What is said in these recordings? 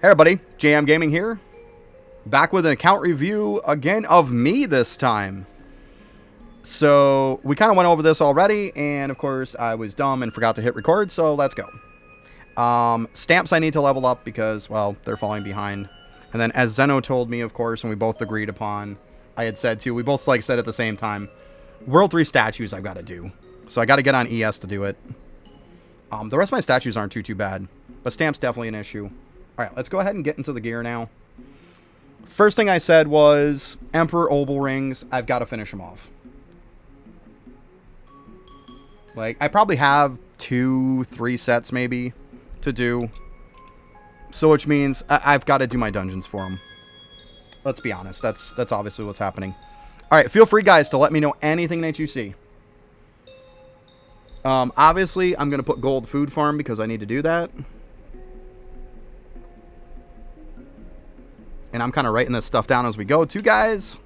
Hey everybody, JMGaming here. Back with an account review again of me this time. So we kind of went over this already, and of course I was dumb and forgot to hit record, so let's go. Stamps I need to level up because, well, they're falling behind. And then as Zeno told me, of course, and we both agreed upon, I had said too, we both said at the same time, World 3 statues I've got to do. So I got to get on ES to do it. The rest of my statues aren't too bad, but stamps definitely an issue. Alright, let's go ahead and get into the gear now. First thing I said was, Emperor Obel rings, I've got to finish them off. Like, I probably have 2-3 sets maybe to do. So which means I've got to do my dungeons for them. Let's be honest, that's obviously what's happening. Alright, feel free guys to let me know anything that you see. Obviously, I'm going to put gold food farm because I need to do that. And I'm kind of writing this stuff down as we go too, guys.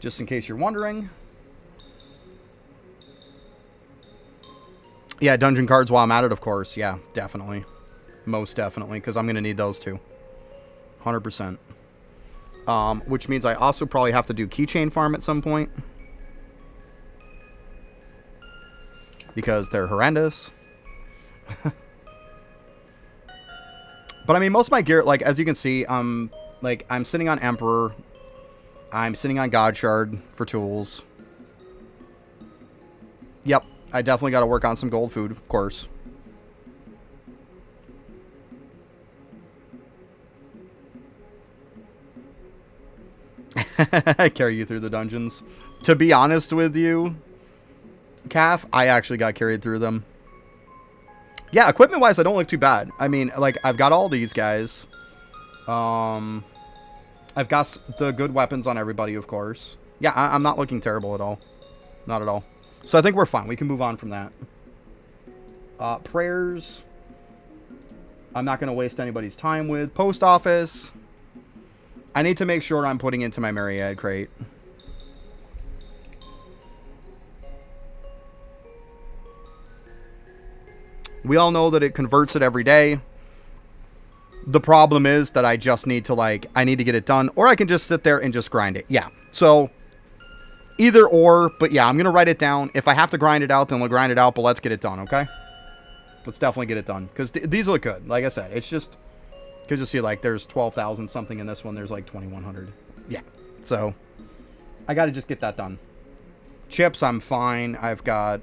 Just in case you're wondering. Yeah, dungeon cards while I'm at it, of course. Yeah, definitely. Most definitely, because I'm going to need those too. 100%. Which means I also probably have to do keychain farm at some point. Because they're horrendous. But I mean, most of my gear, like, as you can see, like, I'm sitting on Emperor. I'm sitting on God Shard for tools. Yep, I definitely got to work on some gold food, of course. I carry you through the dungeons. To be honest with you, Calf, I actually got carried through them. Yeah, equipment-wise, I don't look too bad. I mean, like, I've got all these guys. I've got the good weapons on everybody, of course. Yeah, I'm not looking terrible at all. Not at all. So I think we're fine. We can move on from that. Prayers. I'm not going to waste anybody's time with. Post office. I need to make sure I'm putting into my Myriad crate. We all know that it converts it every day. The problem is that I just need to, like, I need to get it done. Or I can just sit there and just grind it. Yeah. So, either or. But yeah, I'm going to write it down. If I have to grind it out, then we'll grind it out. But let's get it done, okay? Let's definitely get it done. Because these look good. Like I said, it's just... Because you see, like, there's 12,000 something in this one. There's, like, 2,100. Yeah. So, I got to just get that done. Chips, I'm fine. I've got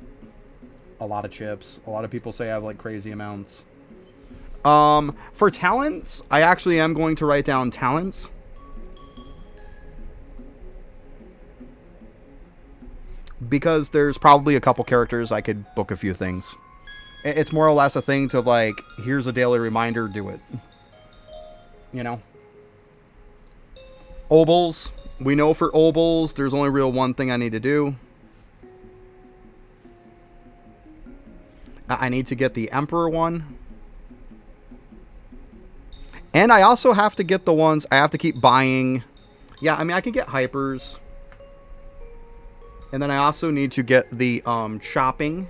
a lot of chips. A lot of people say I have, like, crazy amounts. For talents, I actually am going to write down talents. Because there's probably a couple characters I could book a few things. It's more or less a thing to, like, here's a daily reminder, do it. You know? Obels. We know for Obels, there's only real one thing I need to do. I need to get the Emperor one. And I also have to get the ones, I have to keep buying. Yeah, I mean, I can get hypers. And then I also need to get the chopping.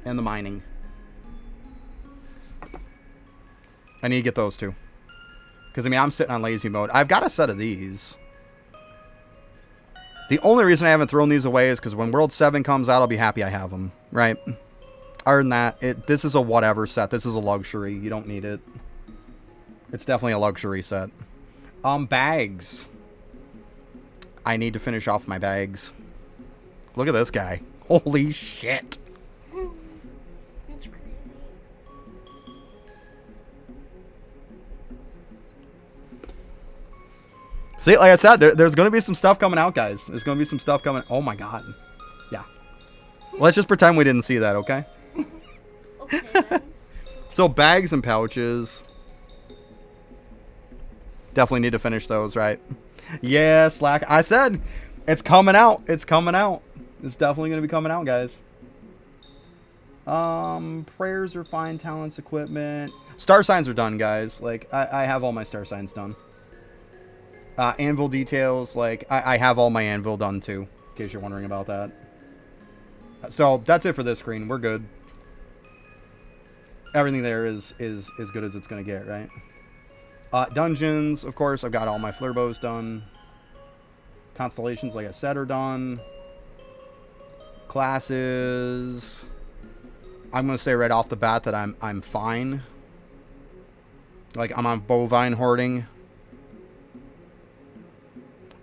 And the mining. I need to get those two. Because, I mean, I'm sitting on lazy mode. I've got a set of these. The only reason I haven't thrown these away is because when World 7 comes out, I'll be happy I have them. Right? Other than that, this is a whatever set. This is a luxury. You don't need it. It's definitely a luxury set. Bags. I need to finish off my bags. Look at this guy. Holy shit. That's crazy. See, like I said, there's going to be some stuff coming out, guys. There's going to be some stuff coming. Oh, my God. Yeah. Let's just pretend we didn't see that, okay? Okay, then. So, bags and pouches. Definitely need to finish those, right? Yeah, Slack. I said, it's coming out. It's coming out. It's definitely going to be coming out, guys. Prayers are fine. Talents, equipment. Star signs are done, guys. Like, I have all my star signs done. Anvil details, like, I have all my anvil done, too. In case you're wondering about that. So, that's it for this screen. We're good. everything there is as good as it's going to get, right? Dungeons, of course, I've got all my flare bows done. Constellations, like I said, are done. Classes, I'm going to say right off the bat that I'm fine. Like, I'm on bovine hoarding.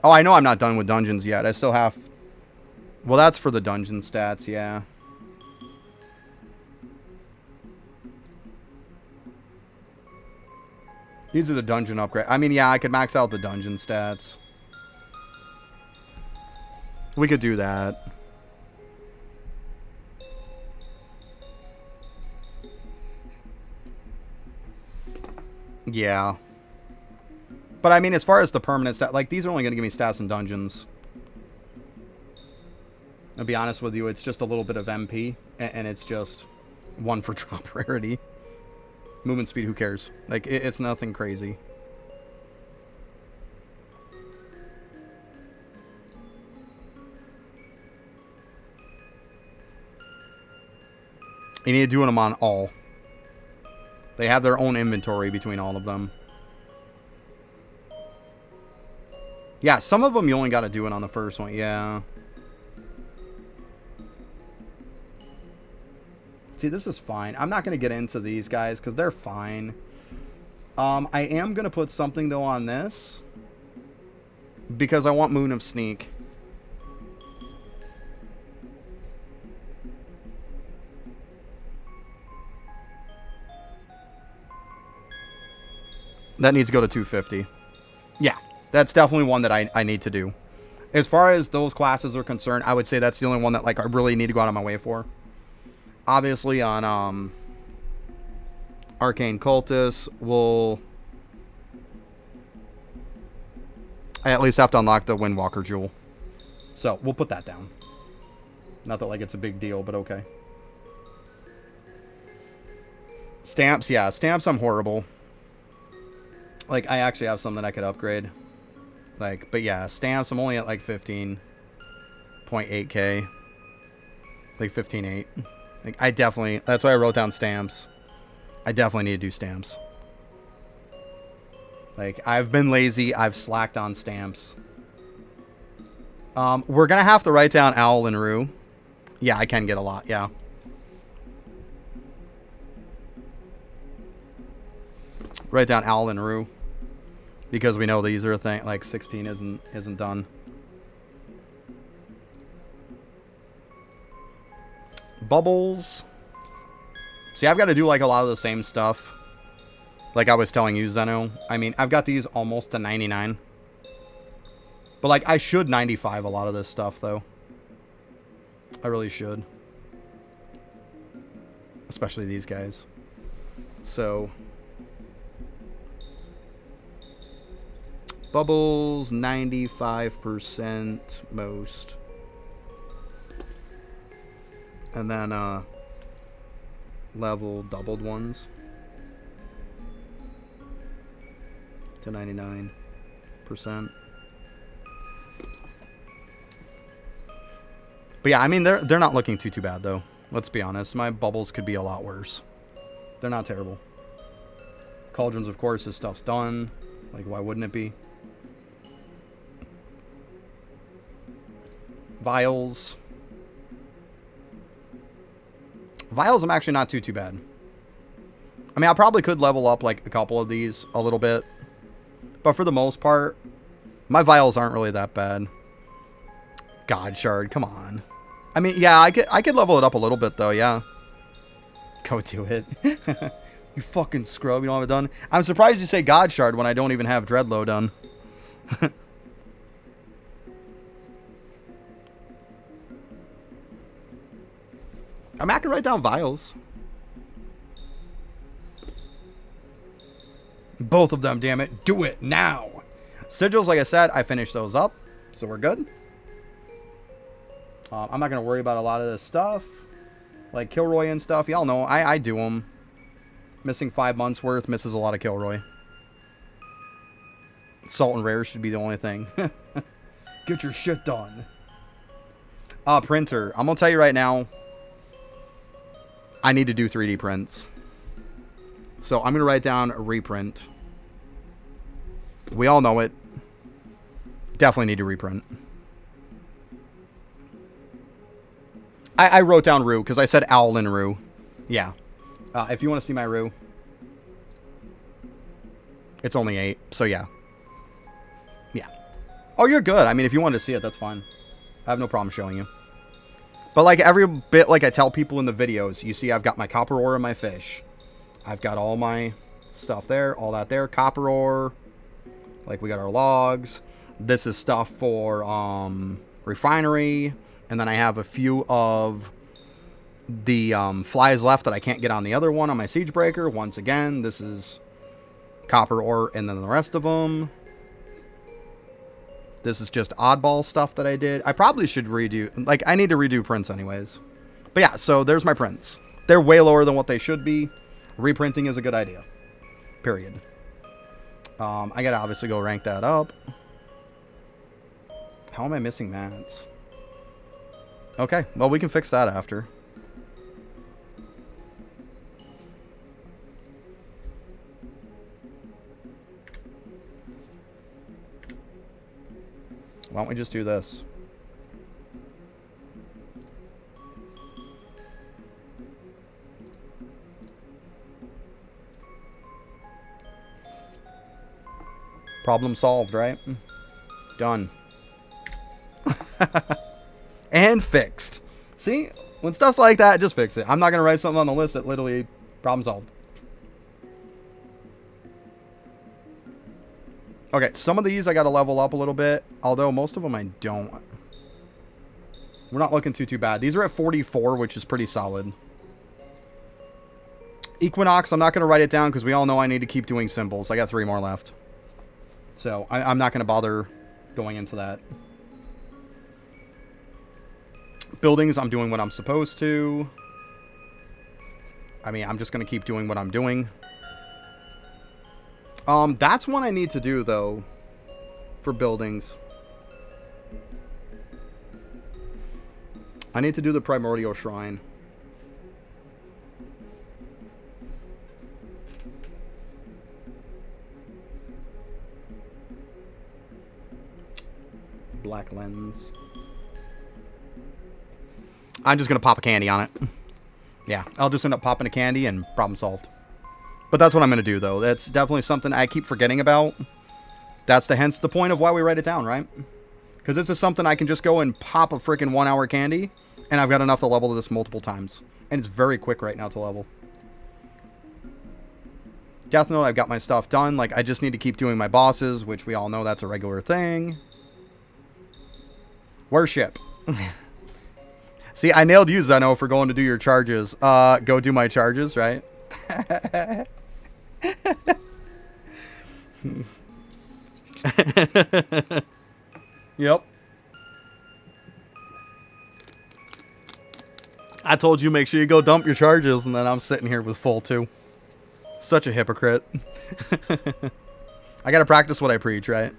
Oh, I know I'm not done with dungeons yet. I still have... Well, that's for the dungeon stats, yeah. These are the dungeon upgrade. I mean, yeah, I could max out the dungeon stats. We could do that. Yeah. But I mean, as far as the permanent stat, like, these are only going to give me stats in dungeons. I'll be honest with you, it's just a little bit of MP, and it's just one for drop rarity. Movement speed, who cares? Like, it's nothing crazy. You need to do them on all. They have their own inventory between all of them. Yeah, some of them you only got to do it on the first one. Yeah. See, this is fine. I'm not going to get into these guys because they're fine. I am going to put something, though, on this. Because I want Moon of Sneak. That needs to go to 250. Yeah, that's definitely one that I need to do. As far as those classes are concerned, I would say that's the only one that, like, I really need to go out of my way for. Obviously, on Arcane Cultist, I at least have to unlock the Windwalker Jewel. So, we'll put that down. Not that, like, it's a big deal, but okay. Stamps, yeah. Stamps, I'm horrible. Like, I actually have some that I could upgrade. Like, but yeah, stamps, I'm only at, like, 15.8k. Like, 15.8. Like, I definitely... That's why I wrote down stamps. I definitely need to do stamps. Like, I've been lazy. I've slacked on stamps. We're going to have to write down Owl and Rue. Yeah, I can get a lot, yeah. Write down Owl and Rue. Because we know these are a thing. Like, 16 isn't done. Bubbles. See, I've got to do, like, a lot of the same stuff. Like I was telling you, Zeno. I mean, I've got these almost to 99. But, like, I should 95 a lot of this stuff, though. I really should. Especially these guys. So... Bubbles, 95% most. And then, level doubled ones. To 99%. But yeah, I mean, they're not looking too bad, though. Let's be honest. My bubbles could be a lot worse. They're not terrible. Cauldrons, of course, this stuff's done. Like, why wouldn't it be? Vials. Vials, I'm actually not too bad. I mean, I probably could level up, like, a couple of these a little bit. But for the most part, my vials aren't really that bad. God Shard, come on. I mean, yeah, I could level it up a little bit, though, yeah. Go do it. You fucking scrub, you don't have it done. I'm surprised you say God Shard when I don't even have Dreadlow done. I'm not gonna write down vials. Both of them, damn it. Do it now. Sigils, like I said, I finished those up. So we're good. I'm not going to worry about a lot of this stuff. Like Kilroy and stuff. Y'all know, I do them. Missing 5 months worth. Misses a lot of Kilroy. Salt and Rare should be the only thing. Get your shit done. Printer. I'm going to tell you right now. I need to do 3D prints. So I'm going to write down a reprint. We all know it. Definitely need to reprint. I wrote down Rue because I said owl in Rue. Yeah. If you want to see my Rue, it's only 8. So yeah. Yeah. Oh, you're good. I mean, if you want to see it, that's fine. I have no problem showing you. But like every bit, like I tell people in the videos, you see I've got my copper ore and my fish. I've got all my stuff there, all that there. Copper ore. Like we got our logs. This is stuff for refinery. And then I have a few of the flies left that I can't get on the other one on my siege breaker. Once again, this is copper ore and then the rest of them. This is just oddball stuff that I did. I probably should redo, like I need to redo prints anyways. But yeah, so there's my prints. They're way lower than what they should be. Reprinting is a good idea. Period. I gotta obviously go rank that up. How am I missing mats? Okay, well we can fix that after. Why don't we just do this? Problem solved, right? Done. And fixed. See? When stuff's like that, just fix it. I'm not going to write something on the list that literally problem solved. Okay, some of these I got to level up a little bit. Although most of them I don't. We're not looking too bad. These are at 44, which is pretty solid. Equinox, I'm not going to write it down because we all know I need to keep doing symbols. I got 3 more left. So I'm not going to bother going into that. Buildings, I'm doing what I'm supposed to. I mean, I'm just going to keep doing what I'm doing. That's one I need to do, though, for buildings. I need to do the Primordial Shrine. Black lens. I'm just going to pop a candy on it. Yeah, I'll just end up popping a candy and problem solved. But that's what I'm going to do, though. That's definitely something I keep forgetting about. That's hence the point of why we write it down, right? Because this is something I can just go and pop a freaking 1 hour candy, and I've got enough to level this multiple times. And it's very quick right now to level. Death Note, I've got my stuff done. Like, I just need to keep doing my bosses, which we all know that's a regular thing. Worship. See, I nailed you, Zeno, for going to do your charges. Go do my charges, right? Yep. I told you make sure you go dump your charges, and then I'm sitting here with full too. Such a hypocrite. I gotta practice what I preach, right?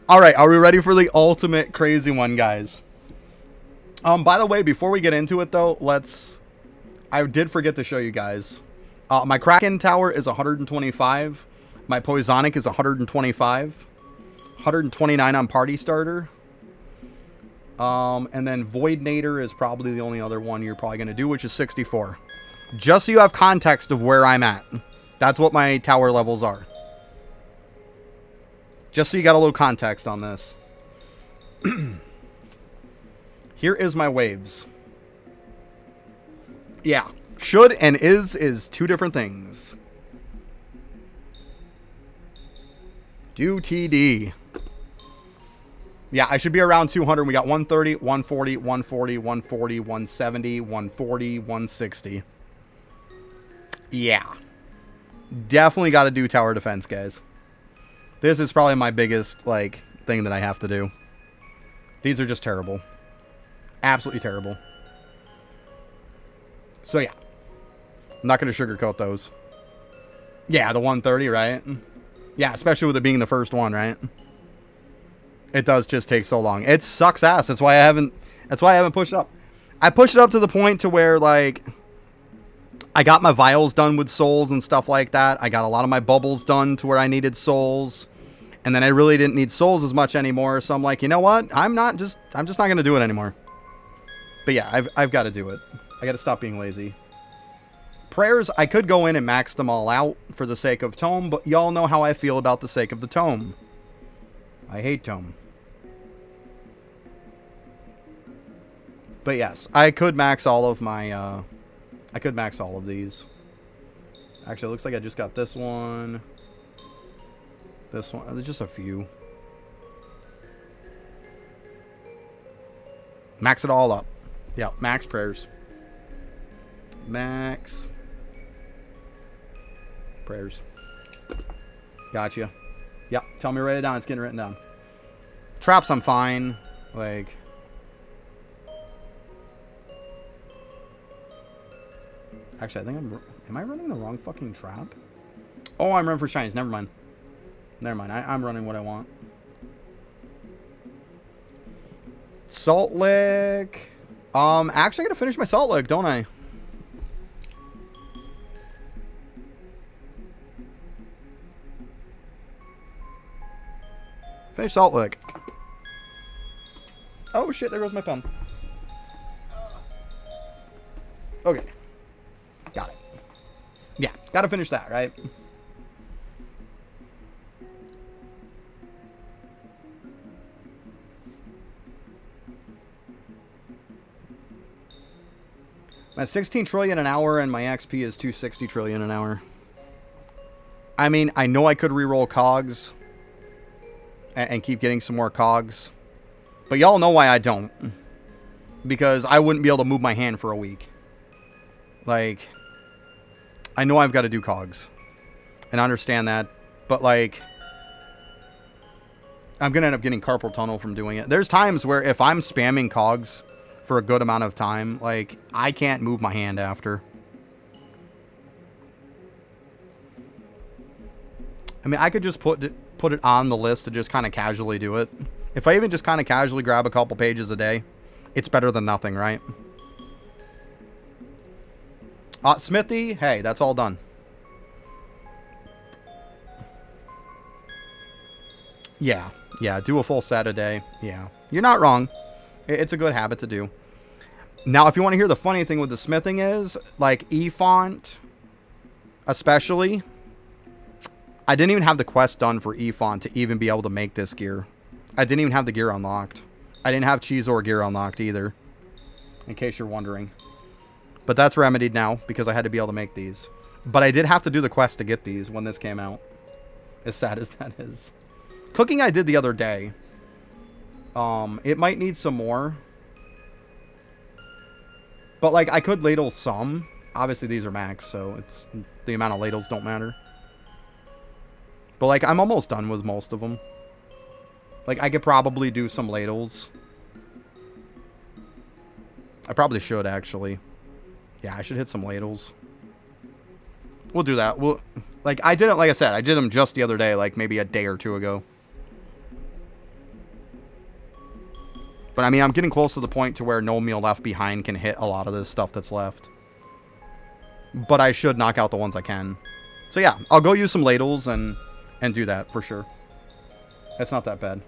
Alright, are we ready for the ultimate crazy one, guys? By the way, before we get into it, though, I did forget to show you guys. My Kraken Tower is 125. My Poisonic is 125. 129 on Party Starter. And then Void Nader is probably the only other one you're probably going to do, which is 64. Just so you have context of where I'm at. That's what my tower levels are. Just so you got a little context on this. Here is my waves. Yeah. Should and is 2 different things. Do TD. Yeah, I should be around 200. We got 130, 140, 140, 140, 170, 140, 160. Yeah. Definitely got to do tower defense, guys. This is probably my biggest, thing that I have to do. These are just terrible. Absolutely terrible. So, yeah. I'm not going to sugarcoat those. Yeah, the 130, right? Yeah, especially with it being the first one, right? It does just take so long. It sucks ass. That's why I haven't pushed it up. I pushed it up to the point to where, I I got my vials done with souls and stuff like that. I got a lot of my bubbles done to where I needed souls. And then I really didn't need souls as much anymore. So I'm like, you know what? I'm just not going to do it anymore. But yeah, I've got to do it. I got to stop being lazy. Prayers, I could go in and max them all out for the sake of tome, but y'all know how I feel about the sake of the tome. I hate tome. But yes, I could max all of my, I could max all of these. Actually, it looks like I just got this one. This one. There's just a few. Max it all up. Yeah, max prayers. Max prayers. Gotcha. Yep, tell me to write it down. It's getting written down. Traps, I'm fine. Like... Actually, I think I'm... Am I running the wrong fucking trap? Oh, I'm running for shinies. Never mind. Never mind. I'm running what I want. Salt lick. Actually, I gotta finish my salt lick, don't I? Finish salt lick. Oh shit, there goes my pen. Okay. Got it. Yeah, gotta finish that, right? I'm at 16 trillion an hour and my XP is 260 trillion an hour. I mean, I know I could reroll cogs and keep getting some more cogs. But y'all know why I don't. Because I wouldn't be able to move my hand for a week. Like, I know I've got to do cogs. And I understand that. But, like, I'm going to end up getting carpal tunnel from doing it. There's times where if I'm spamming cogs for a good amount of time, like, I can't move my hand after. I mean, I could just put it on the list to just kind of casually do it. If I even just kind of casually grab a couple pages a day, it's better than nothing, right? Smithy, hey, that's all done. Yeah, do a full set a day. Yeah, you're not wrong. It's a good habit to do. Now, if you want to hear the funny thing with the smithing is, like, E-Font, especially, I didn't even have the quest done for E-Font to even be able to make this gear. I didn't even have the gear unlocked. I didn't have Cheezor gear unlocked either, in case you're wondering. But that's remedied now, because I had to be able to make these. But I did have to do the quest to get these when this came out. As sad as that is. Cooking I did the other day. It might need some more. But, like, I could ladle some. Obviously, these are max, so it's the amount of ladles don't matter. But, like, I'm almost done with most of them. Like, I could probably do some ladles. I probably should, actually. Yeah, I should hit some ladles. We'll do that. Like, I did it, like I said, I did them just the other day, like, maybe a day or two ago. But, I mean, I'm getting close to the point to where No Meal Left Behind can hit a lot of this stuff that's left. But I should knock out the ones I can. So, yeah, I'll go use some ladles and do that, for sure. It's not that bad.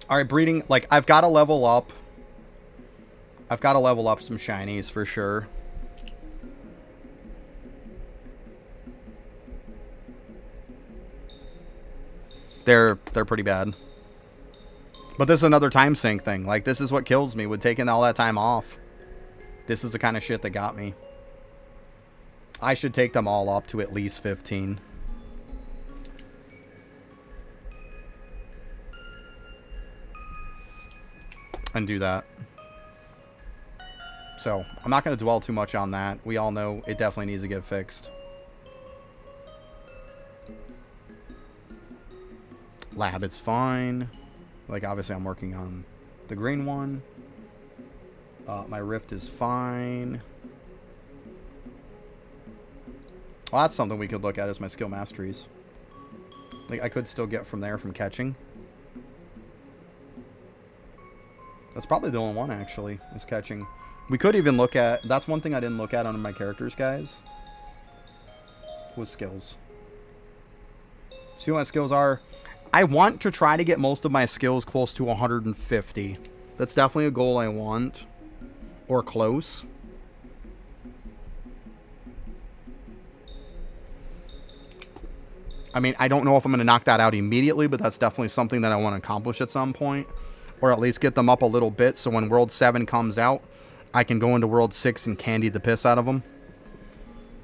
Alright, breeding. Like, I've got to level up. I've got to level up some shinies, for sure. They're pretty bad. But this is another time sink thing. Like, this is what kills me with taking all that time off. This is the kind of shit that got me. I should take them all up to at least 15. And do that. So, I'm not going to dwell too much on that. We all know it definitely needs to get fixed. Lab is fine. Like, obviously, I'm working on the green one. My rift is fine. Well, that's something we could look at as my skill masteries. Like, I could still get from there from catching. That's probably the only one, actually, is catching. We could even look at... That's one thing I didn't look at on my characters, guys. Was skills. See what my skills are. I want to try to get most of my skills close to 150. That's definitely a goal I want. Or close. I mean, I don't know if I'm going to knock that out immediately, but that's definitely something that I want to accomplish at some point. Or at least get them up a little bit, so when World 7 comes out, I can go into World 6 and candy the piss out of them.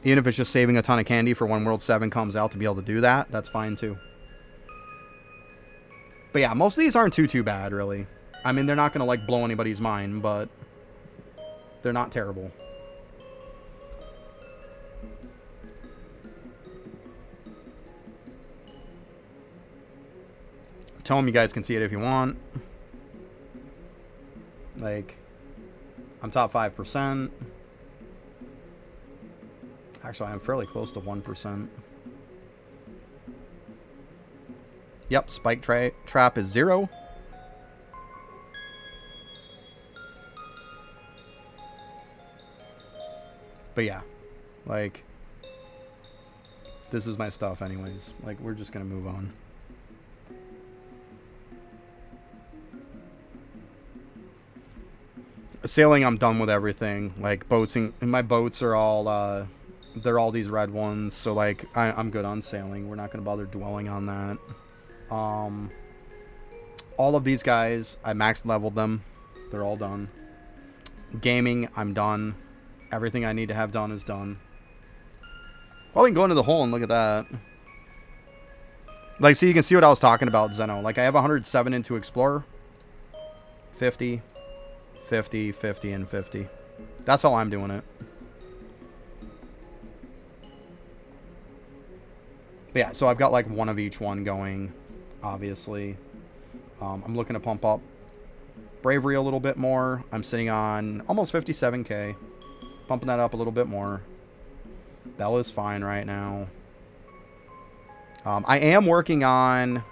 Even if it's just saving a ton of candy for when World 7 comes out to be able to do that, that's fine too. But yeah, most of these aren't too bad, really. I mean, they're not going to, like, blow anybody's mind, but they're not terrible. Tome, you guys can see it if you want. Like, I'm top 5%. Actually, I'm fairly close to 1%. Yep, spike trap is 0. But yeah, like, this is my stuff anyways. Like, we're just gonna move on. Sailing, I'm done with everything. Like, boating, and my boats are all, they're all these red ones. So, like, I'm good on sailing. We're not going to bother dwelling on that. All of these guys, I max leveled them. They're all done. Gaming, I'm done. Everything I need to have done is done. Well, we can go into the hole and look at that. Like, see, you can see what I was talking about, Zeno. Like, I have 107 into Explorer. 50. 50, 50, and 50. That's how I'm doing it. But yeah, so I've got like one of each one going, obviously. I'm looking to pump up Bravery a little bit more. I'm sitting on almost 57k. Pumping that up a little bit more. Bella's fine right now. I am working on,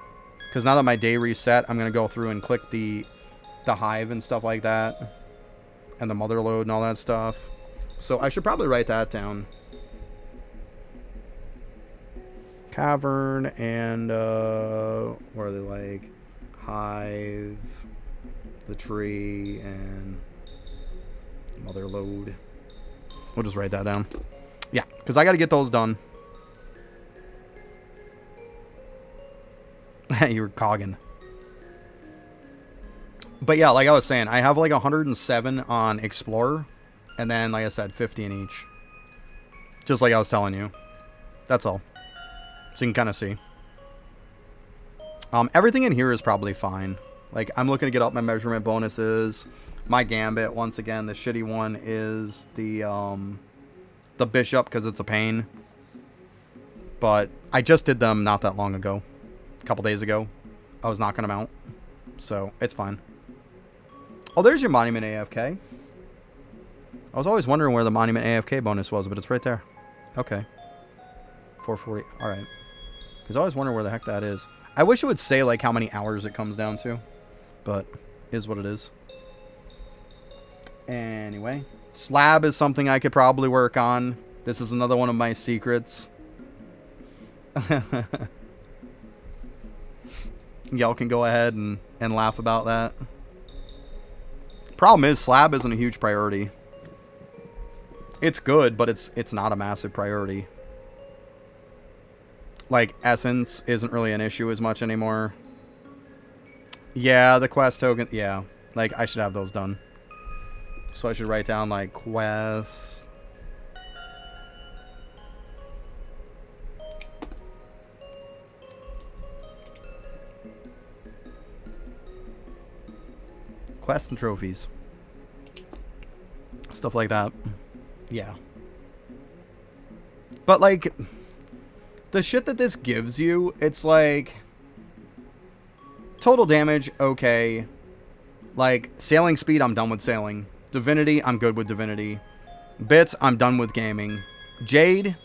because now that my day reset, I'm going to go through and click the hive and stuff like that, and the mother load and all that stuff. So I should probably write that down. Cavern and where are they, like hive, the tree, and mother load. We'll just write that down. Yeah, because I got to get those done. You were cogging. But yeah, like I was saying, I have like 107 on Explorer. And then, like I said, 50 in each. Just like I was telling you. That's all. So you can kind of see. Everything in here is probably fine. Like, I'm looking to get up my measurement bonuses. My Gambit, once again, the shitty one is the Bishop, because it's a pain. But I just did them not that long ago. A couple days ago. I was knocking them out. So, it's fine. Oh, there's your Monument AFK. I was always wondering where the Monument AFK bonus was, but it's right there. Okay. 440. Alright. Because I always wonder where the heck that is. I wish it would say, like, how many hours it comes down to. But, is what it is. Anyway. Slab is something I could probably work on. This is another one of my secrets. Y'all can go ahead and laugh about that. Problem is, slab isn't a huge priority. It's good, but it's not a massive priority. Like, essence isn't really an issue as much anymore. Yeah, the quest token, yeah. Like, I should have those done. So I should write down, like, quest. Quests and trophies. Stuff like that. Yeah. But, like, the shit that this gives you, it's like, total damage, okay. Like, sailing speed, I'm done with sailing. Divinity, I'm good with divinity. Bits, I'm done with gaming. Jade,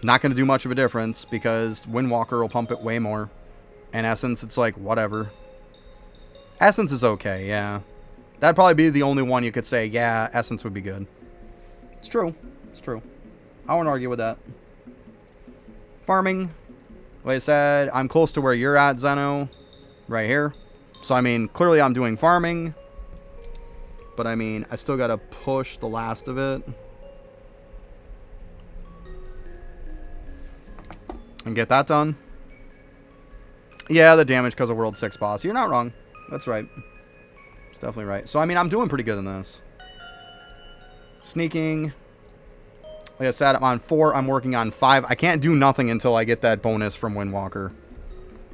not going to do much of a difference, because Windwalker will pump it way more. And Essence, it's like, whatever. Essence is okay, yeah. That'd probably be the only one you could say, yeah, Essence would be good. It's true. It's true. I won't argue with that. Farming. Like I said, I'm close to where you're at, Zeno. Right here. So, I mean, clearly I'm doing farming. But, I mean, I still got to push the last of it. And get that done. Yeah, the damage because of World 6 boss. You're not wrong. That's right. It's definitely right. So, I mean, I'm doing pretty good in this. Sneaking. Like I said, I'm on 4. I'm working on 5. I can't do nothing until I get that bonus from Windwalker.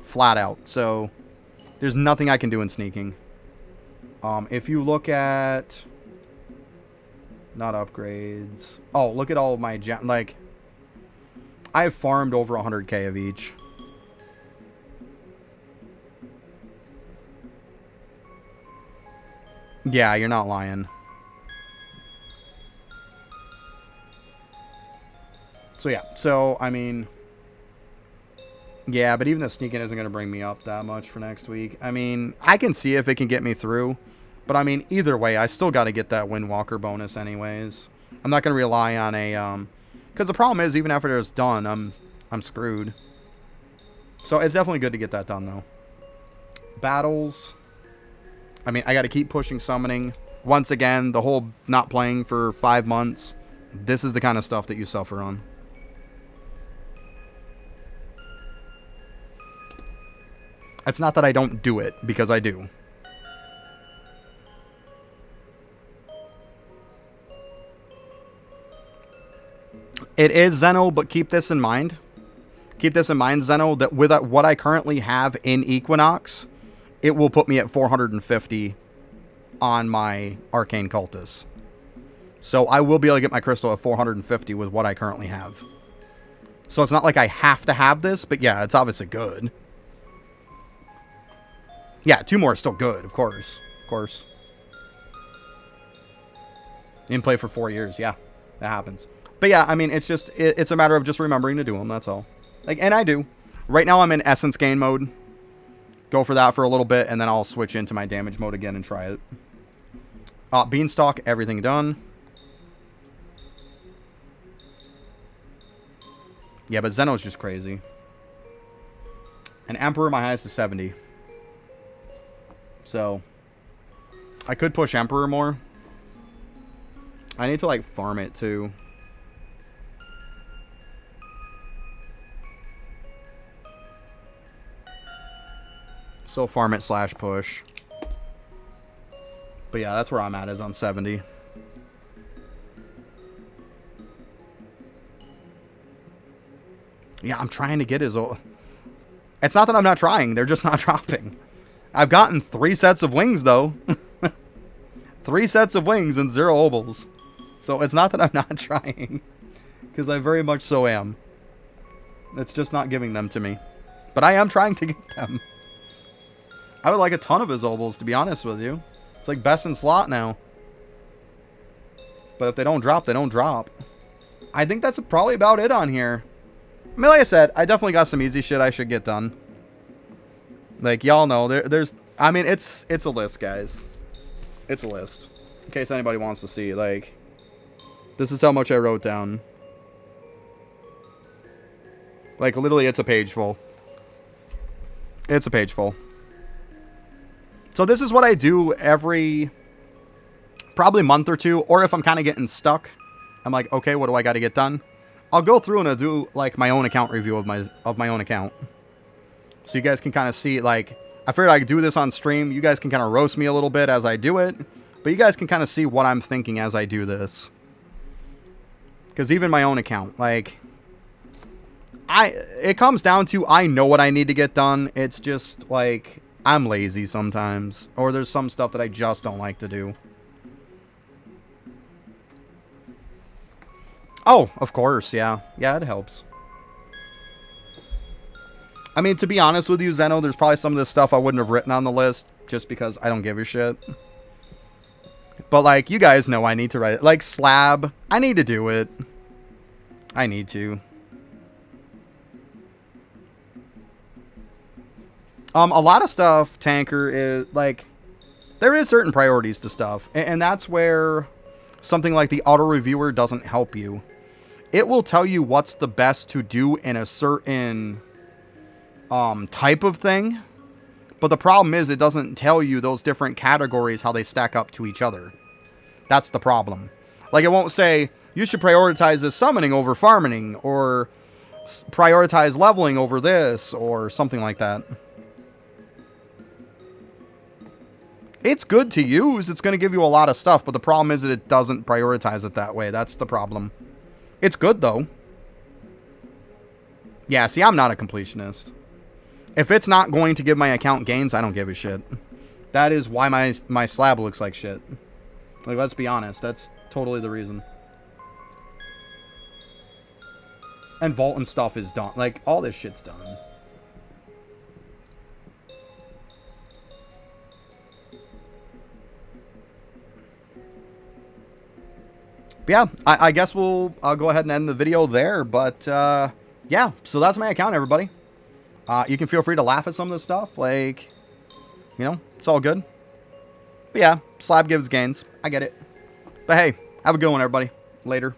Flat out. So, there's nothing I can do in sneaking. If you look at... Not upgrades. Oh, look at all of my... Like, I've farmed over 100k of each. Yeah, you're not lying. So, yeah. So, I mean... Yeah, but even the sneaking isn't going to bring me up that much for next week. I mean, I can see if it can get me through. But, I mean, either way, I still got to get that Windwalker bonus anyways. I'm not going to rely on a... Because the problem is, even after it's done, I'm screwed. So, it's definitely good to get that done, though. Battles. I mean, I got to keep pushing summoning. Once again, the whole not playing for 5 months. This is the kind of stuff that you suffer on. It's not that I don't do it, because I do. It is Zeno, but keep this in mind. Keep this in mind, Zeno, that with what I currently have in Equinox, it will put me at 450 on my Arcane Cultist. So I will be able to get my crystal at 450 with what I currently have. So it's not like I have to have this, but yeah, it's obviously good. Yeah, 2 more is still good, of course. Of course. Didn't play for 4 years. Yeah, that happens. But yeah, I mean, it's just, it's a matter of just remembering to do them. That's all. Like, and I do. Right now I'm in Essence Gain mode. Go for that for a little bit, and then I'll switch into my damage mode again and try it. Beanstalk, everything done. Yeah, but Zeno's just crazy. And Emperor, my highest is 70. So, I could push Emperor more. I need to, like, farm it, too. So, farm it / push. But, yeah, that's where I'm at, is on 70. Yeah, I'm trying to get his... It's not that I'm not trying. They're just not dropping. I've gotten 3 sets of wings, though. 3 sets of wings and 0 obols. So it's not that I'm not trying. Because I very much so am. It's just not giving them to me. But I am trying to get them. I would like a ton of his obols, to be honest with you. It's like best in slot now. But if they don't drop, they don't drop. I think that's probably about it on here. I mean, like I said, I definitely got some easy shit I should get done. Like, y'all know, there's... I mean, it's a list, guys. It's a list. In case anybody wants to see, like... This is how much I wrote down. Like, literally, it's a page full. It's a page full. So this is what I do every... probably month or 2. Or if I'm kind of getting stuck. I'm like, okay, what do I got to get done? I'll go through and I'll do, like, my own account review of my own account. So you guys can kind of see, like, I figured I could do this on stream. You guys can kind of roast me a little bit as I do it. But you guys can kind of see what I'm thinking as I do this. Because even my own account, like, it comes down to I know what I need to get done. It's just, like, I'm lazy sometimes. Or there's some stuff that I just don't like to do. Oh, of course, yeah. Yeah, it helps. I mean, to be honest with you, Zeno, there's probably some of this stuff I wouldn't have written on the list just because I don't give a shit. But, like, you guys know I need to write it. Like, Slab, I need to do it. I need to. A lot of stuff, Tanker, is, like, There is certain priorities to stuff, and that's where something like the auto reviewer doesn't help you. It will tell you what's the best to do in a certain type of thing, but the problem is it doesn't tell you those different categories, how they stack up to each other. That's the problem. Like, it won't say, you should prioritize this summoning over farming, or prioritize leveling over this, or something like that. It's good to use. It's going to give you a lot of stuff, but the problem is that it doesn't prioritize it that way. That's the problem. It's good, though. Yeah, see, I'm not a completionist. If it's not going to give my account gains, I don't give a shit. That is why my slab looks like shit. Like, let's be honest. That's totally the reason. And vault and stuff is done. Like, all this shit's done. But yeah, I guess I'll go ahead and end the video there. But, yeah, so that's my account, everybody. You can feel free to laugh at some of this stuff. Like, you know, it's all good. But yeah, slab gives gains. I get it. But hey, have a good one, everybody. Later.